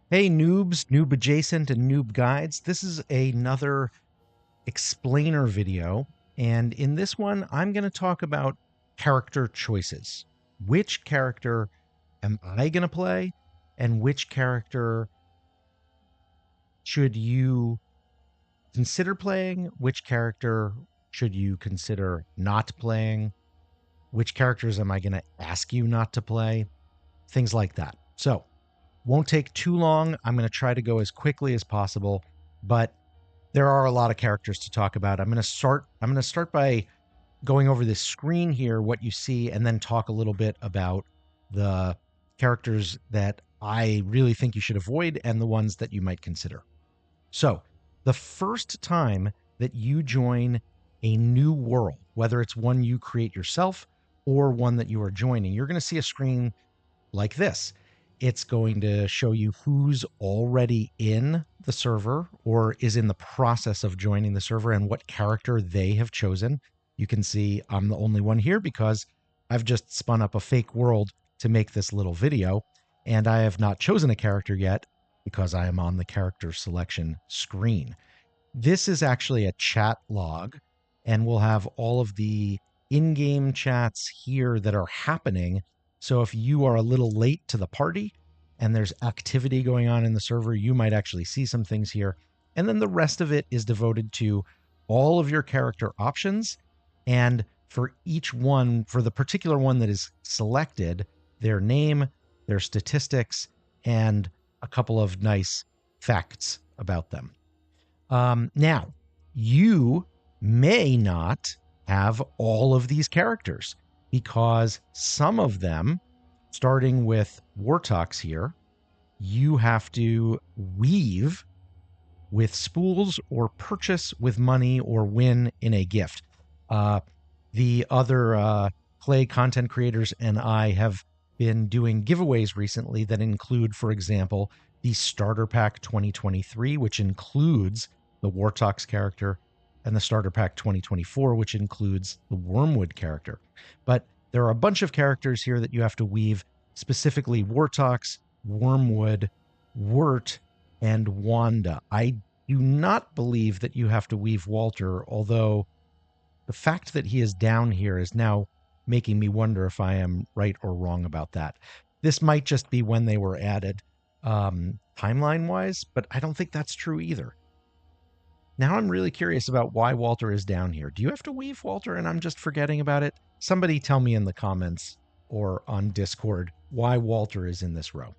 Hey noobs, noob adjacent, and noob guides. This is another explainer video. And in this one, I'm going to talk about character choices. Which character am I going to play? And which character should you consider playing? Which character should you consider not playing? Which characters am I going to ask you not to play? Things like that. So, won't take too long. I'm going to try to go as quickly as possible, but there are a lot of characters to talk about. I'm going to start by going over this screen here, what you see, and then talk a little bit about the characters that I really think you should avoid and the ones that you might consider. So, the first time that you join a new world, whether it's one you create yourself or one that you are joining, you're going to see a screen like this. It's going to show you who's already in the server or is in the process of joining the server and what character they have chosen. You can see I'm the only one here because I've just spun up a fake world to make this little video, and I have not chosen a character yet because I am on the character selection screen. This is actually a chat log, and we'll have all of the in-game chats here that are happening. So if you are a little late to the party and there's activity going on in the server, you might actually see some things here. And then the rest of it is devoted to all of your character options. And for each one, for the particular one that is selected, their name, their statistics, and a couple of nice facts about them. Now, you may not have all of these characters because some of them, starting with Wartox here, you have to weave with spools or purchase with money or win in a gift. The other Play content creators and I have been doing giveaways recently that include, for example, the Starter Pack 2023, which includes the Wartox character, and the Starter Pack 2024, which includes the Wormwood character. But there are a bunch of characters here that you have to weave, specifically Wartox, Wormwood, Wirt, and Wanda. I do not believe that you have to weave Walter, although the fact that he is down here is now making me wonder if I am right or wrong about that. This might just be when they were added timeline wise, but I don't think that's true either. Now I'm really curious about why Walter is down here. Do you have to weave Walter and I'm just forgetting about it? Somebody tell me in the comments or on Discord why Walter is in this row.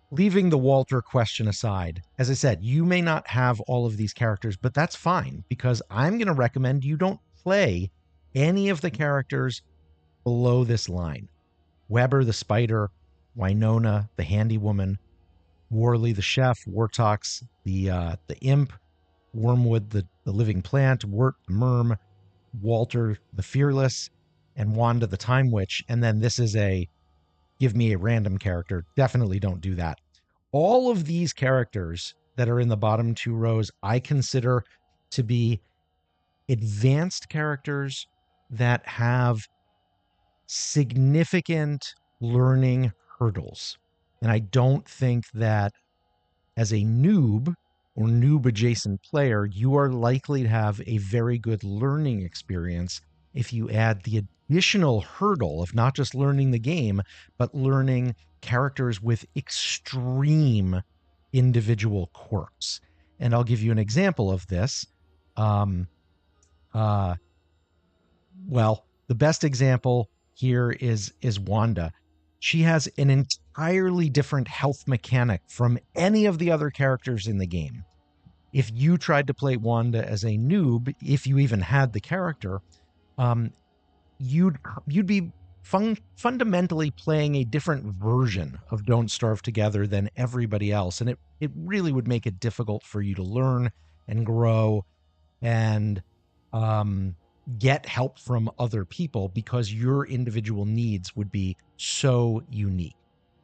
Leaving the Walter question aside, as I said, you may not have all of these characters, but that's fine because I'm going to recommend you don't play any of the characters below this line. Weber the spider, Winona the handy woman, Worley the chef, Wartox the imp, Wormwood the living plant, Wirt the merm, Walter the fearless, and Wanda the time witch. And then this is a give me a random character. Definitely don't do that. All of these characters that are in the bottom two rows, I consider to be advanced characters that have significant learning hurdles. And I don't think that as a noob or noob adjacent player, you are likely to have a very good learning experience if you add the additional hurdle of not just learning the game, but learning characters with extreme individual quirks. And I'll give you an example of this. Um, uh, well, the best example here is Wanda. She has an entirely different health mechanic from any of the other characters in the game. If you tried to play Wanda as a noob, if you even had the character, um, you'd be fundamentally playing a different version of Don't Starve Together than everybody else, and it really would make it difficult for you to learn and grow and get help from other people because your individual needs would be so unique.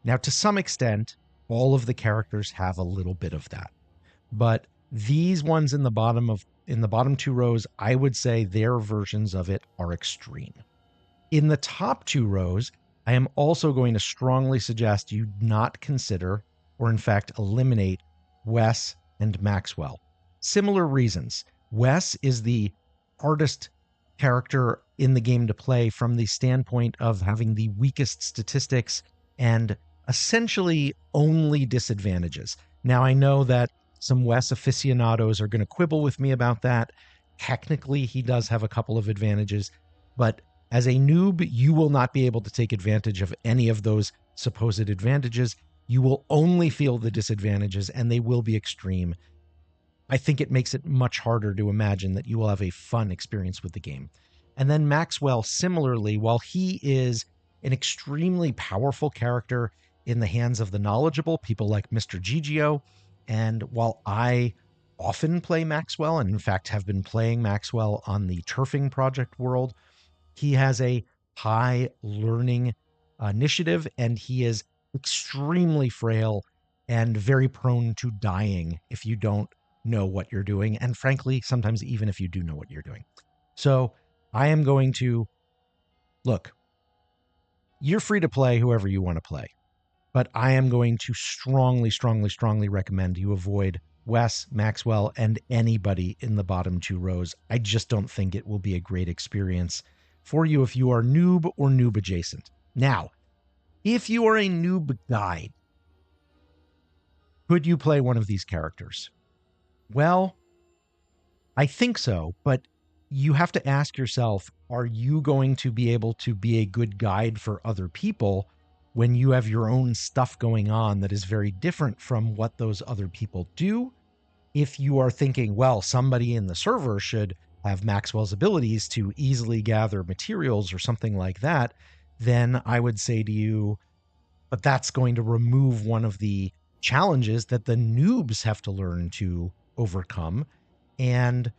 Now, to some extent, all of the characters have a little bit of that, but these ones in the bottom two rows, I would say their versions of it are extreme. In the top two rows, I am also going to strongly suggest you not consider or in fact eliminate Wes and Maxwell. Similar reasons. Wes is the hardest character in the game to play from the standpoint of having the weakest statistics and essentially only disadvantages. Now, I know that some Wes aficionados are going to quibble with me about that. Technically, he does have a couple of advantages, but as a noob, you will not be able to take advantage of any of those supposed advantages. You will only feel the disadvantages, and they will be extreme. I think it makes it much harder to imagine that you will have a fun experience with the game. And then Maxwell, similarly, while he is an extremely powerful character in the hands of the knowledgeable, people like Mr. Gigio, and while I often play Maxwell, and in fact have been playing Maxwell on the Turfing Project world, he has a high learning initiative, and he is extremely frail and very prone to dying if you don't know what you're doing. And frankly, sometimes even if you do know what you're doing. So I am going to look, you're free to play whoever you want to play, but I am going to strongly, strongly, strongly recommend you avoid Wes, Maxwell, and anybody in the bottom two rows. I just don't think it will be a great experience for you if you are noob or noob adjacent. Now, if you are a noob guide, could you play one of these characters? Well, I think so, but you have to ask yourself, are you going to be able to be a good guide for other people when you have your own stuff going on that is very different from what those other people do? If you are thinking, well, somebody in the server should have Maxwell's abilities to easily gather materials or something like that, then I would say to you, but that's going to remove one of the challenges that the noobs have to learn to overcome. And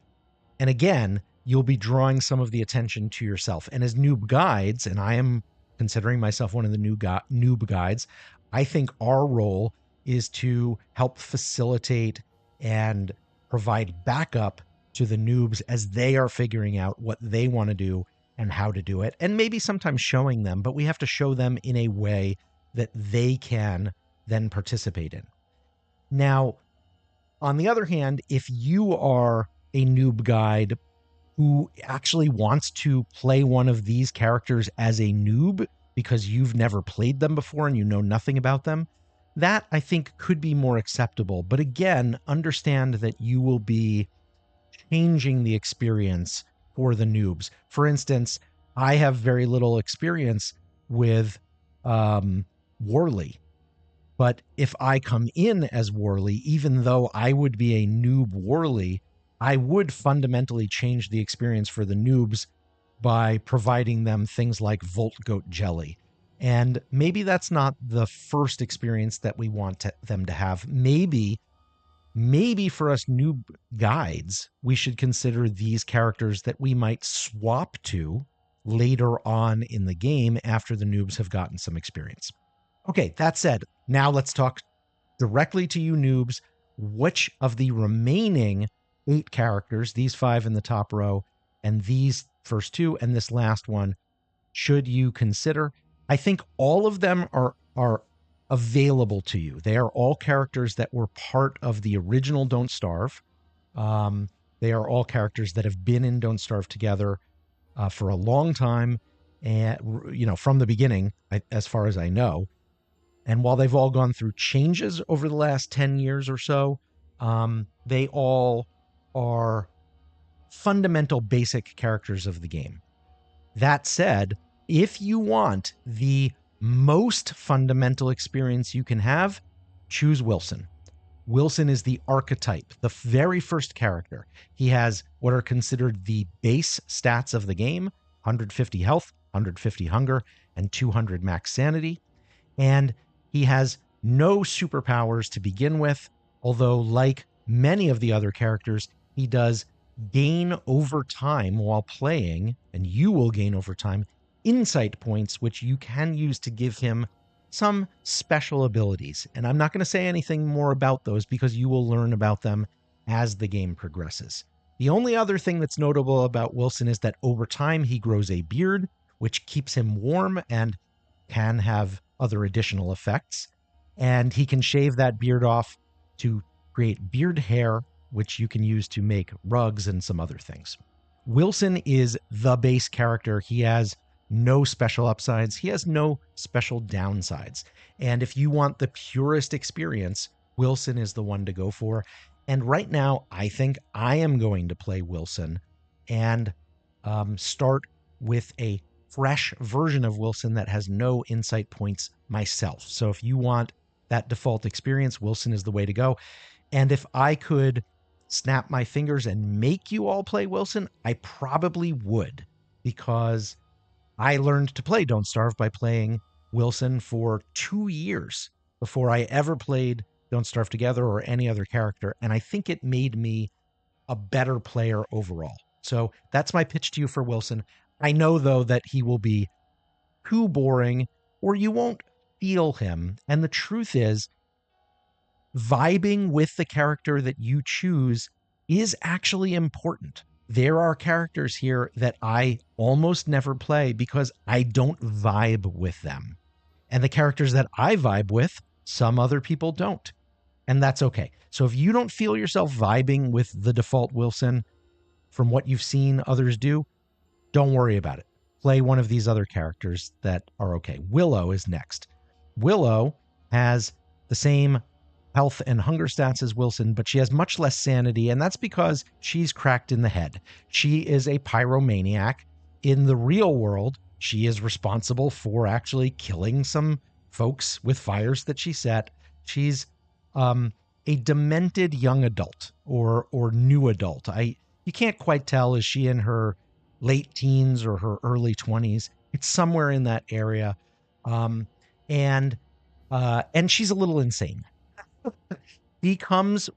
again, you'll be drawing some of the attention to yourself. And as noob guides, and I am considering myself one of the noob guides, I think our role is to help facilitate and provide backup to the noobs as they are figuring out what they want to do and how to do it. And maybe sometimes showing them, but we have to show them in a way that they can then participate in. Now, on the other hand, if you are a noob guide who actually wants to play one of these characters as a noob because you've never played them before and you know nothing about them, that I think could be more acceptable. But again, understand that you will be changing the experience for the noobs. For instance, I have very little experience with Worley. But if I come in as Worley, even though I would be a noob Worley, I would fundamentally change the experience for the noobs by providing them things like Volt Goat Jelly. And maybe that's not the first experience that we want them to have. Maybe for us noob guides, we should consider these characters that we might swap to later on in the game after the noobs have gotten some experience. Okay, that said, now let's talk directly to you noobs. Which of the remaining 8 characters, these 5 in the top row, and these first 2, and this last one, should you consider? I think all of them are available to you. They are all characters that were part of the original Don't Starve. They are all characters that have been in Don't Starve together for a long time, and from the beginning, as far as I know. And while they've all gone through changes over the last 10 years or so, they all are fundamental basic characters of the game. That said, if you want the most fundamental experience you can have, choose Wilson. Wilson is the archetype, the very first character. He has what are considered the base stats of the game: 150 health, 150 hunger, and 200 max sanity. And he has no superpowers to begin with, although like many of the other characters, he does gain over time while playing, and you will gain over time, insight points, which you can use to give him some special abilities. And I'm not going to say anything more about those because you will learn about them as the game progresses. The only other thing that's notable about Wilson is that over time he grows a beard, which keeps him warm and can have other additional effects. And he can shave that beard off to create beard hair, which you can use to make rugs and some other things. Wilson is the base character. He has no special upsides, he has no special downsides. And if you want the purest experience, Wilson is the one to go for. And right now, I think I am going to play Wilson and start with a fresh version of Wilson that has no insight points myself. So if you want that default experience, Wilson is the way to go. And if I could snap my fingers and make you all play Wilson, I probably would, because I learned to play Don't Starve by playing Wilson for 2 years before I ever played Don't Starve Together or any other character. And I think it made me a better player overall. So that's my pitch to you for Wilson. I know, though, that he will be too boring or you won't feel him. And the truth is, vibing with the character that you choose is actually important. There are characters here that I almost never play because I don't vibe with them. And the characters that I vibe with, some other people don't. And that's okay. So if you don't feel yourself vibing with the default Wilson from what you've seen others do, don't worry about it. Play one of these other characters that are okay. Willow is next. Willow has the same health and hunger stats as Wilson, but she has much less sanity, and that's because she's cracked in the head. She is a pyromaniac. In the real world, she is responsible for actually killing some folks with fires that she set. She's a demented young adult or new adult. You can't quite tell, is she in her late teens or her early 20s? It's somewhere in that area. And she's a little insane.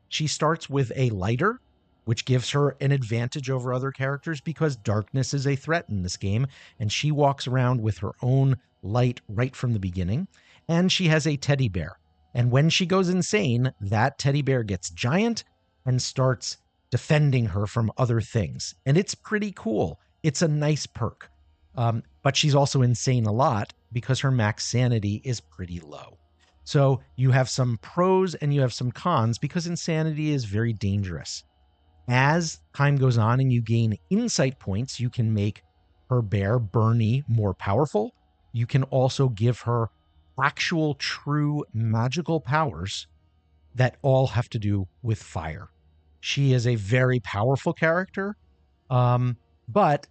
She starts with a lighter, which gives her an advantage over other characters because darkness is a threat in this game, and she walks around with her own light right from the beginning. And she has a teddy bear. And when she goes insane, that teddy bear gets giant and starts defending her from other things. And it's pretty cool. It's a nice perk. But she's also insane a lot because her max sanity is pretty low. So you have some pros and you have some cons because insanity is very dangerous. As time goes on and you gain insight points, you can make her bear, Bernie, more powerful. You can also give her actual true magical powers that all have to do with fire. She is a very powerful character, but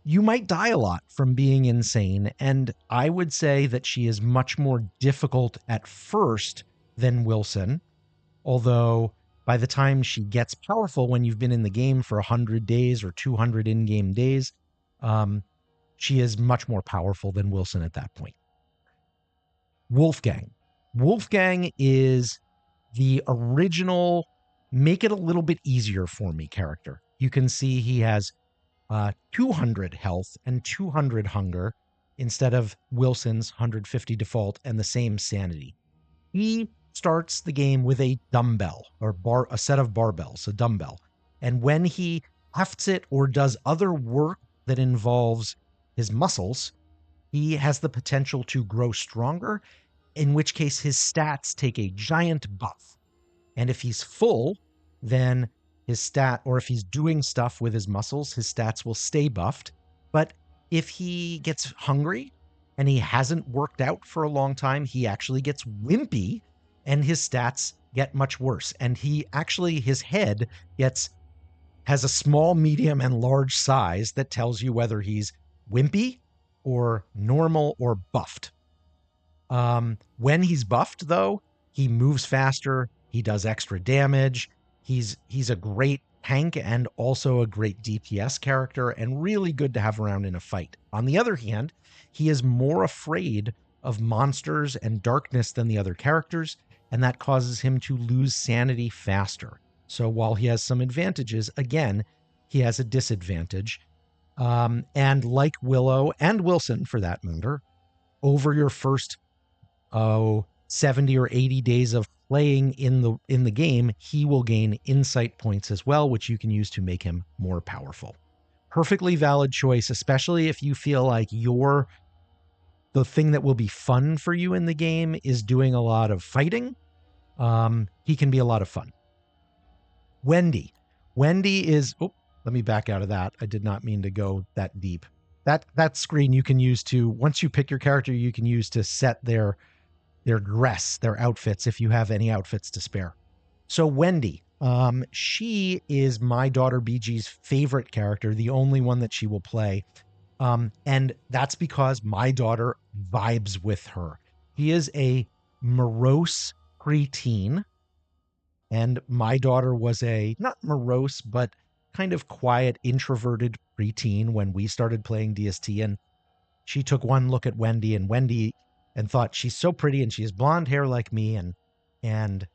you might die a lot from being insane, and I would say that she is much more difficult at first than Wilson, although by the time she gets powerful, when you've been in the game for 100 days or 200 in-game days, she is much more powerful than Wilson at that point. Wolfgang. Wolfgang is the original make it a little bit easier for me character. You can see he has 200 health and 200 hunger instead of Wilson's 150 default and the same sanity. He starts the game with a dumbbell or a set of barbells, a dumbbell. And when he hefts it or does other work that involves his muscles, he has the potential to grow stronger, in which case his stats take a giant buff. And if he's full, then if he's doing stuff with his muscles, his stats will stay buffed. But if he gets hungry and he hasn't worked out for a long time, he actually gets wimpy and his stats get much worse. And his head has a small, medium, and large size that tells you whether he's wimpy or normal or buffed. When he's buffed, though, he moves faster. He does extra damage. He's a great tank and also a great DPS character and really good to have around in a fight. On the other hand, he is more afraid of monsters and darkness than the other characters, and that causes him to lose sanity faster. So while he has some advantages, again, he has a disadvantage. And like Willow and Wilson, for that matter, over your first 70 or 80 days of playing in the game, he will gain insight points as well, which you can use to make him more powerful. Perfectly valid choice, especially if you feel like you're the thing that will be fun for you in the game is doing a lot of fighting. He can be a lot of fun. Wendy. Wendy is, oh, let me back out of that. I did not mean to go that deep. That screen you can use to, once you pick your character, you can use to set their dress, their outfits, if you have any outfits to spare. So Wendy, she is my daughter BG's favorite character, the only one that she will play. And that's because my daughter vibes with her. She is a morose preteen. And my daughter was a not morose, but kind of quiet, introverted preteen when we started playing DST. And she took one look at Wendy and thought, she's so pretty and she has blonde hair like me. And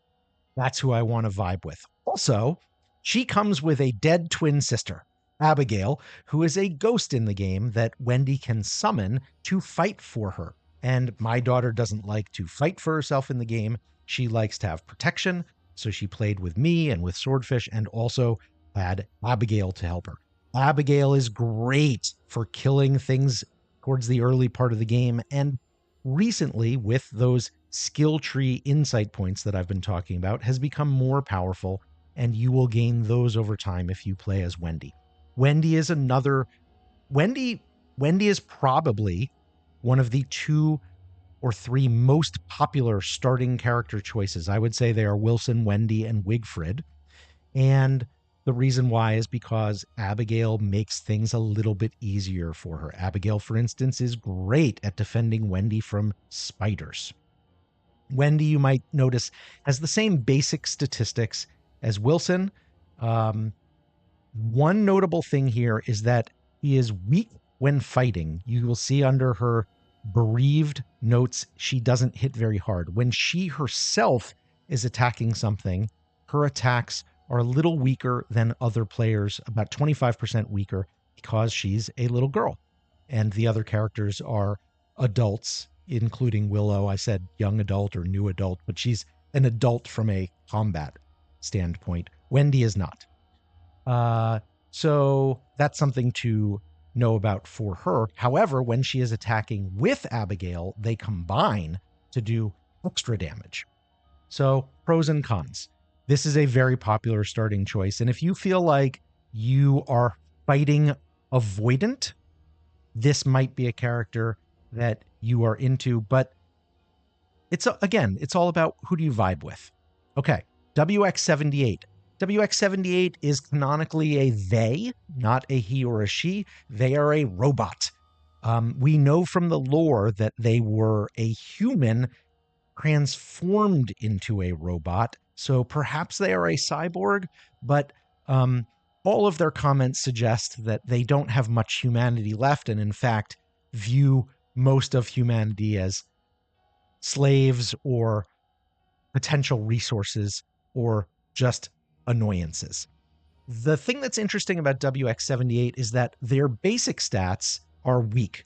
that's who I want to vibe with. Also, she comes with a dead twin sister, Abigail, who is a ghost in the game that Wendy can summon to fight for her. And my daughter doesn't like to fight for herself in the game. She likes to have protection. So she played with me and with Swordfish and also had Abigail to help her. Abigail is great for killing things towards the early part of the game. And recently, with those skill tree insight points that I've been talking about, has become more powerful, and you will gain those over time if you play as Wendy. Wendy is probably one of the 2 or 3 most popular starting character choices. I would say they are Wilson, Wendy, and Wigfrid. And the reason why is because Abigail makes things a little bit easier for her. Abigail, for instance, is great at defending Wendy from spiders. Wendy, you might notice, has the same basic statistics as Wilson. One notable thing here is that he is weak when fighting. You will see under her bereaved notes, she doesn't hit very hard. When she herself is attacking something, her attacks are a little weaker than other players, about 25% weaker, because she's a little girl. And the other characters are adults, including Willow. I said young adult or new adult, but she's an adult from a combat standpoint. Wendy is not. So that's something to know about for her. However, when she is attacking with Abigail, they combine to do extra damage. So pros and cons. This is a very popular starting choice. And if you feel like you are fighting avoidant, this might be a character that you are into, but it's all about who do you vibe with. Okay, WX78. WX78 is canonically a they, not a he or a she. They are a robot. We know from the lore that they were a human transformed into a robot. So perhaps they are a cyborg, but all of their comments suggest that they don't have much humanity left, and in fact view most of humanity as slaves or potential resources or just annoyances. The thing that's interesting about WX78 is that their basic stats are weak.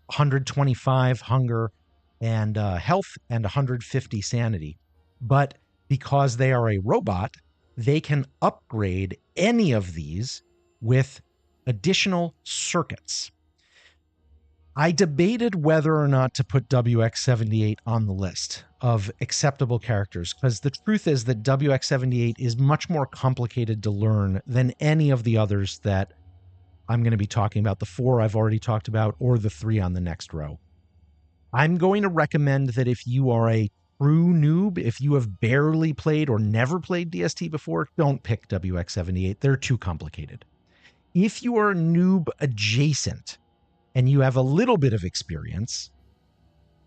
125 hunger and health and 150 sanity. But because they are a robot, they can upgrade any of these with additional circuits. I debated whether or not to put WX78 on the list of acceptable characters, because the truth is that WX78 is much more complicated to learn than any of the others that I'm going to be talking about, the 4 I've already talked about, or the 3 on the next row. I'm going to recommend that if you are a true noob, if you have barely played or never played DST before, don't pick WX78. They're too complicated. If you are noob adjacent and you have a little bit of experience,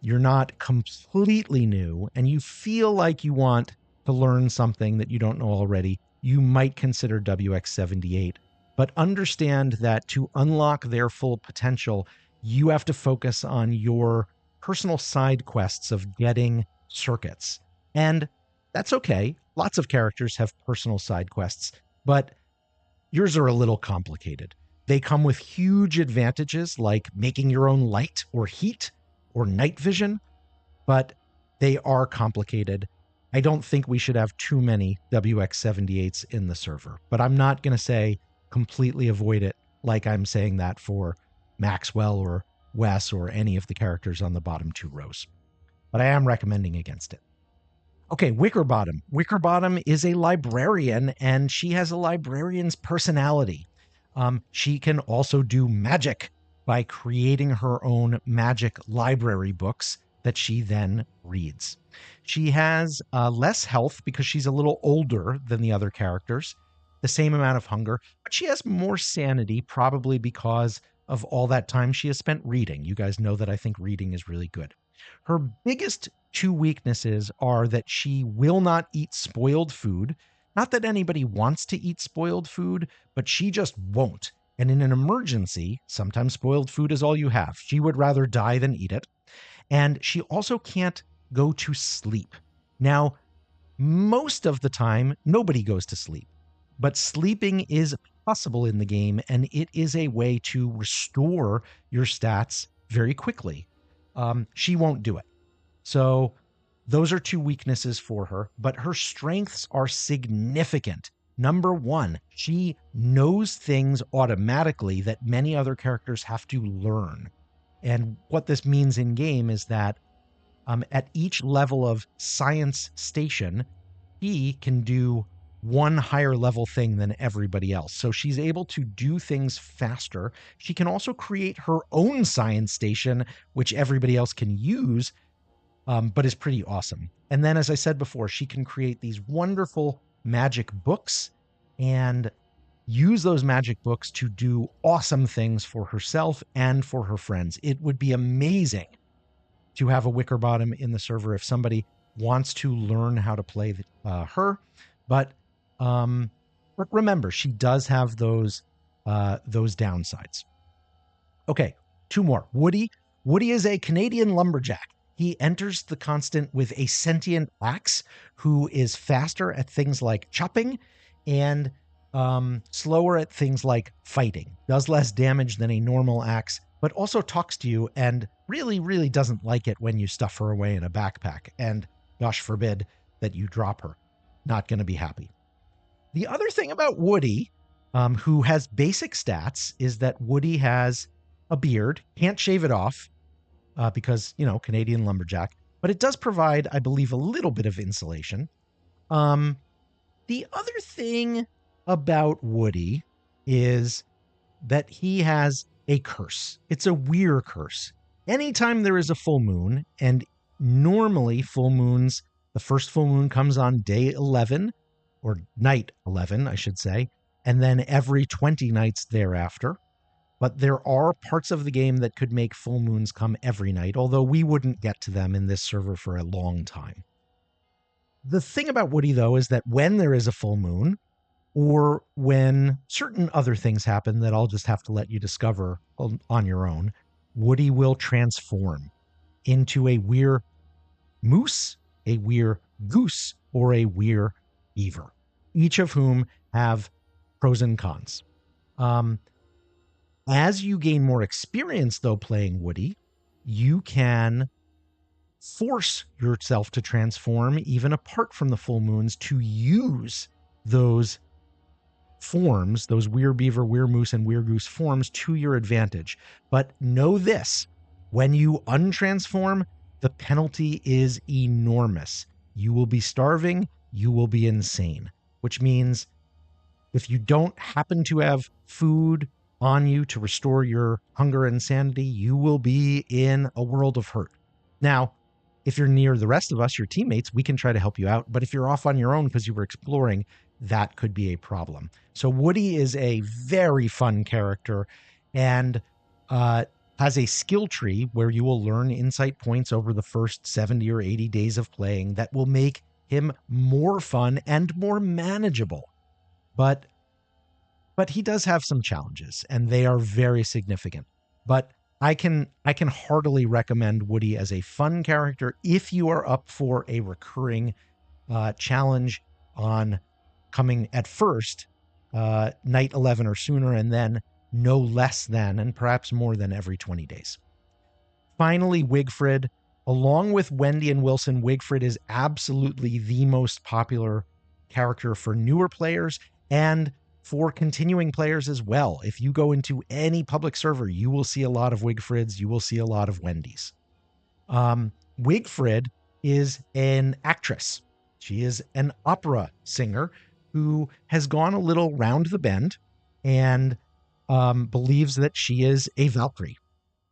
you're not completely new, and you feel like you want to learn something that you don't know already, you might consider WX78. But understand that to unlock their full potential, you have to focus on your personal side quests of getting circuits. And that's okay. Lots of characters have personal side quests, but yours are a little complicated. They come with huge advantages like making your own light or heat or night vision, but they are complicated. I don't think we should have too many WX78s in the server, but I'm not going to say completely avoid it like I'm saying that for Maxwell or Wes or any of the characters on the bottom 2 rows. But I am recommending against it. Okay, Wickerbottom. Wickerbottom is a librarian, and she has a librarian's personality. She can also do magic by creating her own magic library books that she then reads. She has less health because she's a little older than the other characters, the same amount of hunger, but she has more sanity, probably because of all that time she has spent reading. You guys know that I think reading is really good. Her biggest 2 weaknesses are that she will not eat spoiled food. Not that anybody wants to eat spoiled food, but she just won't. And in an emergency, sometimes spoiled food is all you have. She would rather die than eat it. And she also can't go to sleep. Now, most of the time, nobody goes to sleep, but sleeping is possible in the game, and it is a way to restore your stats very quickly. She won't do it. So those are 2 weaknesses for her, but her strengths are significant. Number 1, she knows things automatically that many other characters have to learn. And what this means in game is that at each level of science station, she can do one higher level thing than everybody else. So she's able to do things faster. She can also create her own science station, which everybody else can use, but is pretty awesome. And then, as I said before, she can create these wonderful magic books and use those magic books to do awesome things for herself and for her friends. It would be amazing to have a Wickerbottom in the server if somebody wants to learn how to play her. But remember, she does have those downsides. Okay, 2 more. Woody. Woody is a Canadian lumberjack. He enters the constant with a sentient axe who is faster at things like chopping and slower at things like fighting, does less damage than a normal axe, but also talks to you and really, really doesn't like it when you stuff her away in a backpack. And gosh forbid that you drop her. Not going to be happy. The other thing about Woody, who has basic stats, is that Woody has a beard, can't shave it off because, Canadian lumberjack, but it does provide, I believe, a little bit of insulation. The other thing about Woody is that he has a curse. It's a weird curse. Anytime there is a full moon, and normally full moons, the first full moon comes on day 11, or night 11, I should say, and then every 20 nights thereafter. But there are parts of the game that could make full moons come every night, although we wouldn't get to them in this server for a long time. The thing about Woody, though, is that when there is a full moon, or when certain other things happen that I'll just have to let you discover on your own, Woody will transform into a weird moose, a weird goose, or a weird beaver, each of whom have pros and cons. As you gain more experience, though, playing Woody, you can force yourself to transform even apart from the full moons to use those forms, those weird beaver, weird moose, and weird goose forms to your advantage. But know this, when you untransform, the penalty is enormous. You will be starving, you will be insane, which means if you don't happen to have food on you to restore your hunger and sanity, you will be in a world of hurt. Now, if you're near the rest of us, your teammates, we can try to help you out. But if you're off on your own because you were exploring, that could be a problem. So Woody is a very fun character and has a skill tree where you will learn insight points over the first 70 or 80 days of playing that will make him more fun and more manageable. But he does have some challenges, and they are very significant. But I can heartily recommend Woody as a fun character if you are up for a recurring challenge on coming at first night 11 or sooner, and then no less than, and perhaps more than, every 20 days. Finally, Wigfrid. Along with Wendy and Wilson, Wigfrid is absolutely the most popular character for newer players and for continuing players as well. If you go into any public server, you will see a lot of Wigfrids, you will see a lot of Wendy's. Wigfrid is an actress. She is an opera singer who has gone a little round the bend and believes that she is a Valkyrie.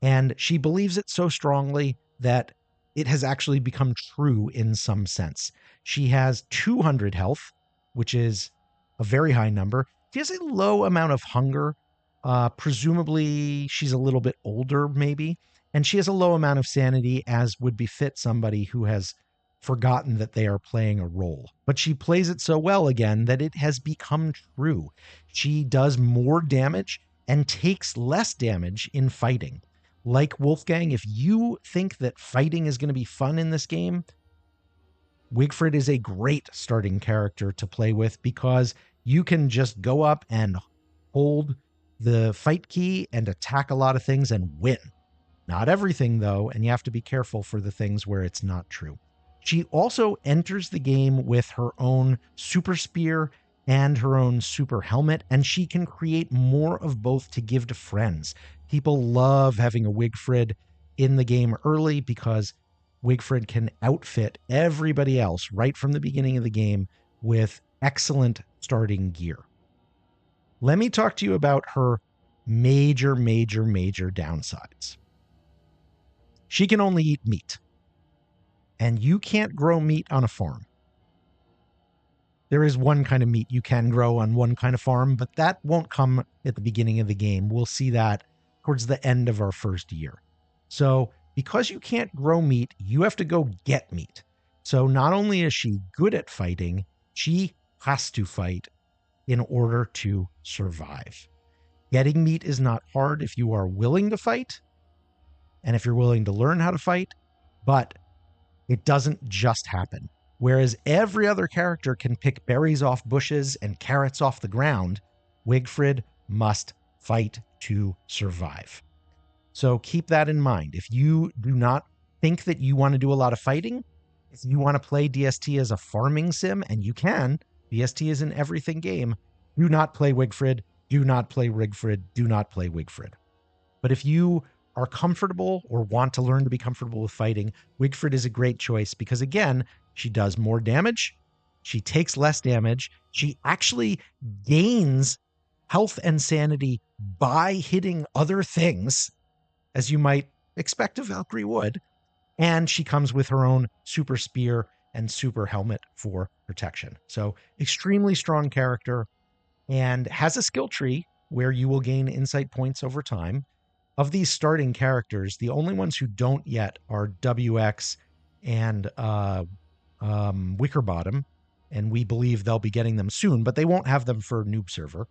And she believes it so strongly that it has actually become true in some sense. She has 200 health, which is a very high number. She has a low amount of hunger. Presumably, she's a little bit older, maybe. And she has a low amount of sanity, as would befit somebody who has forgotten that they are playing a role. But she plays it so well again that it has become true. She does more damage and takes less damage in fighting. Like Wolfgang, if you think that fighting is going to be fun in this game, Wigfrid is a great starting character to play with because you can just go up and hold the fight key and attack a lot of things and win. Not everything, though, and you have to be careful for the things where it's not true. She also enters the game with her own super spear and her own super helmet, and she can create more of both to give to friends. People love having a Wigfrid in the game early because Wigfrid can outfit everybody else right from the beginning of the game with excellent starting gear. Let me talk to you about her major downsides. She can only eat meat, and you can't grow meat on a farm. There is one kind of meat you can grow on one kind of farm, but that won't come at the beginning of the game. We'll see that towards the end of our first year. So because you can't grow meat, you have to go get meat. So not only is she good at fighting, she has to fight in order to survive. Getting meat is not hard if you are willing to fight and if you're willing to learn how to fight, but it doesn't just happen. Whereas every other character can pick berries off bushes and carrots off the ground, Wigfrid must fight to survive. So keep that in mind. If you do not think that you want to do a lot of fighting, if you want to play DST as a farming sim, and you can, DST is an everything game, do not play Wigfrid, do not play Wigfrid, do not play Wigfrid. But if you are comfortable or want to learn to be comfortable with fighting, Wigfrid is a great choice because, again, she does more damage, she takes less damage, she actually gains health and sanity by hitting other things, as you might expect a Valkyrie would, and she comes with her own super spear and super helmet for protection. So extremely strong character, and has a skill tree where you will gain insight points over time. Of these starting characters, the only ones who don't yet are WX and Wickerbottom, and we believe they'll be getting them soon, but they won't have them for Noobserver.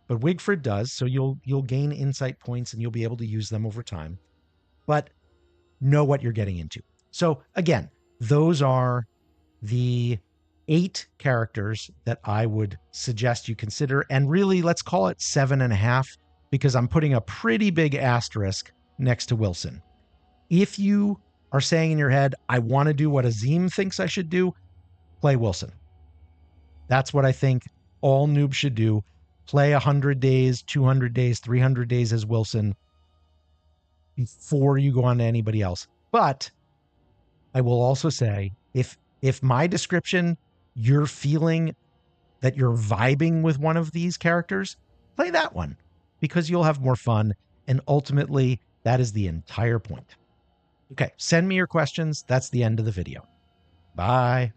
But Wigfrid does, so you'll gain insight points and you'll be able to use them over time. But know what you're getting into. So again, those are the 8 characters that I would suggest you consider. And really, let's call it 7.5, because I'm putting a pretty big asterisk next to Wilson. If you are saying in your head, I want to do what Azim thinks I should do, play Wilson. That's what I think all noobs should do. Play 100 days, 200 days, 300 days as Wilson before you go on to anybody else. But I will also say, if my description, you're feeling that you're vibing with one of these characters, play that one because you'll have more fun. And ultimately, that is the entire point. Okay, send me your questions. That's the end of the video. Bye.